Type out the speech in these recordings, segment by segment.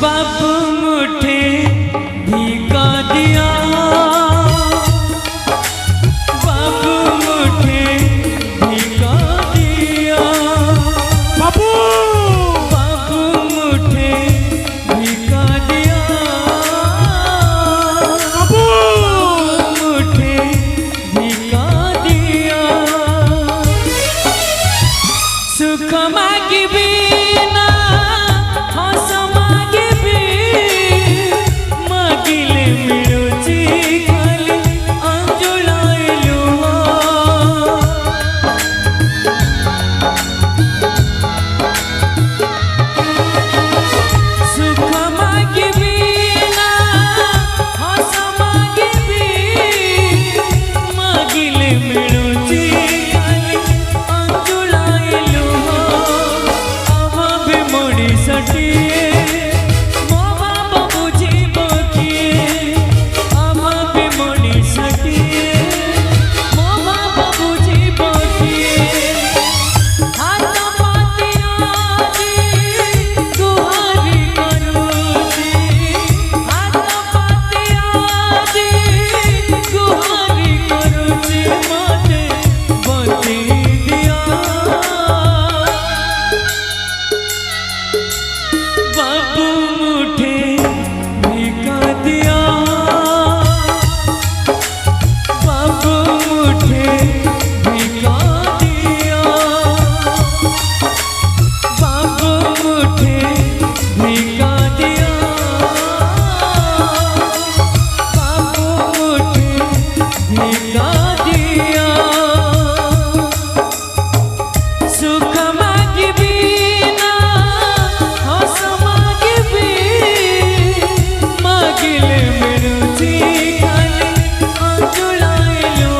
बाबू मुझे भिका दिया, बाबू मुझे भिका दिया, बाबू बाबू मुझे भिका दिया, बाबू मुझे भिका दिया। सुख मांगी ना हस मांगी मागिले मिलुची खाली अंजुलाइलु। सुख मांगी ना हस मांगी मागिले मिलुची खाली अंजुलाइलु। अभावी मणिषटिए मो बाबा बुझिब किए, अभावी मणिषटिए मो बाबा बुझिब किए। हाथ पाति आजी गुहारी करूची, हाथ पाति आजी गुहारी करूची, मते बंची दिया। बाबू मुझे भिका दिया, बाबू मुझे भिका दिया, बाबू मुझे भिका दिया, बाबू मुझे भिका दिया। सुख मांगी ना हस मांगी मागिले मिलुची खाली अंजुलाइलु।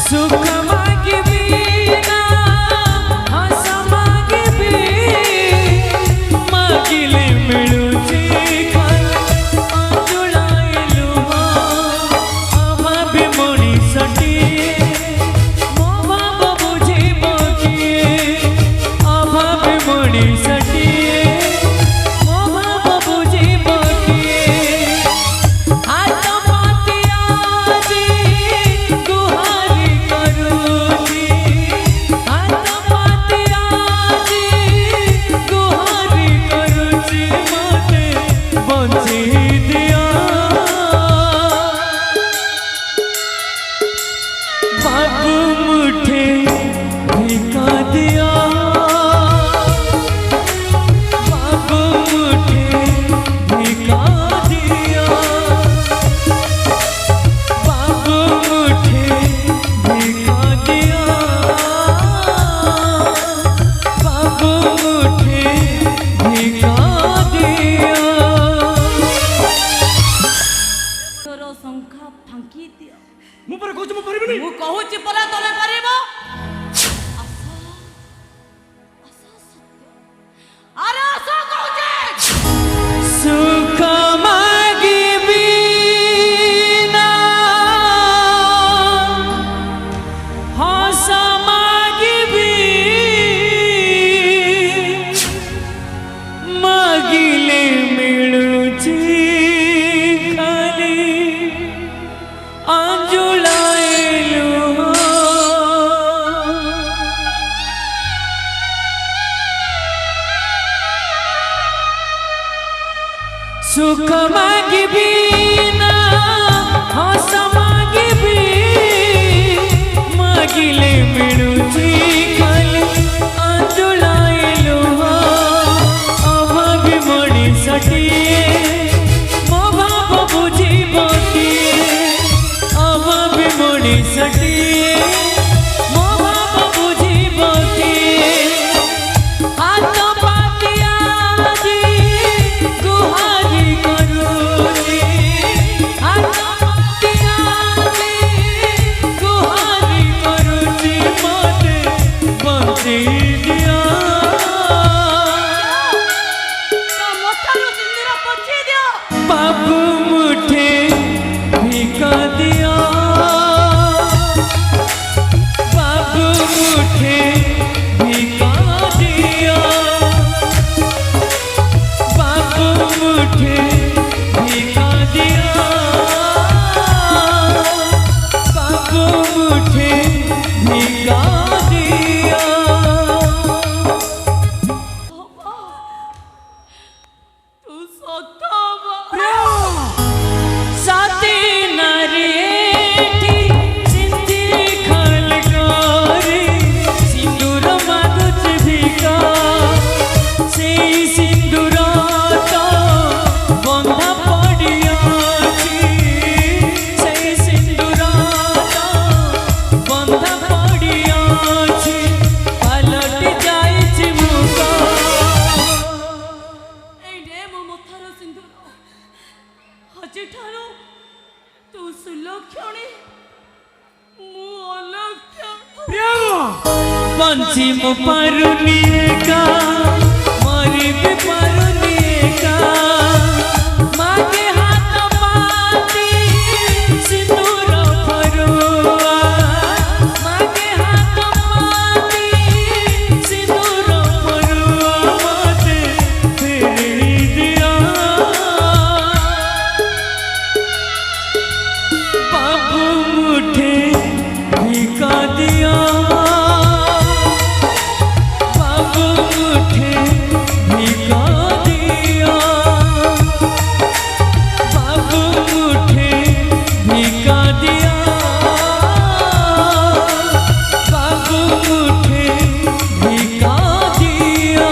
सुख मांगी ना हस मांगी मागिले मिलुची खाली अंजुलाइलु। अभावी मणिषटिए मो बाबा बुझिब किए, अभावी मणिषटिए मो बाबा बुझिब किए। हाथ पाति आजी गुहारी करूची, हाथ पाति आजी गुहारी करूची, मते बंची दिया। बाबू मुझे भिका दिया, बाबू मुझे भिका दिया, बाबू मुझे भिका दिया, बाबू मुझे भिका दिया। तोर संख्या फांकी दियो। मु पर कहू मु परिबनी। मु कहूची परा तमे परिबो। अरे आशा कहूचे। सुख मांगी ना हस मांगी मागिले मिलुची खाली अंजुलाइलु। सुख मांगी ना हस मांगी मागिले मिलुची खाली अंजुलाइलु। अभावी मणिषटिए मो बाबा बुझिब किए, अभावी मणिषटिए मो बाबा बुझिब किए। हाथ पाति आजी गुहारी करूची, हाथ पाति आजी गुहारी करूची, मते बंची दिया। तो मोठारू सिंदूर पोछि दियो। बाबू मुझे भिका दिया, मुठे भिका दिया। तू सता साथी नारेठी सिंदूर खलकारी सिंदूर मागुच भिका से सिंदूर तो बंधा पड़ियाची से सिंदूर तो बंधा पड़ियाची पलट जाइछि मुका। एइडे मो मथार सिंदूर हजे ठारो तू सुलक्षणी मु अलक्षण। पंछी मु पारुनी का मरी भी पारुनी का मागे हाथ पाती सिंदूर फरुआ मागे हाथ पाती सिंदूर फरुआ मते फेरी दिया। बाबू मुठे भिका दिया। बाबू मुठे भिका दिया। बाबू मुठे भिका दिया। बाबू मुठे भिका दिया।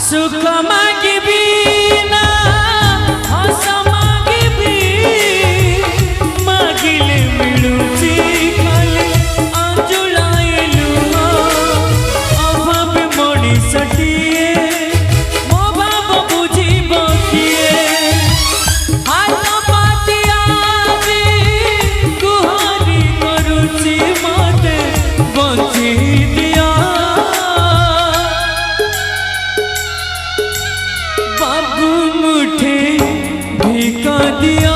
सुख मागिबी ना हस मागिबी मागिले मिलुची खाली आंजुलाइलु अभाव मଣିଷଟିଏ ମୋ ଭାବ ବୁଝିବ କିଏ ହାତ ପାତିଆ ବି ଗୁହାରି କରୁଛି ମତେ ବଞ୍ଚେଇ ଦିଅ। बाबू मुठे भिका दिया।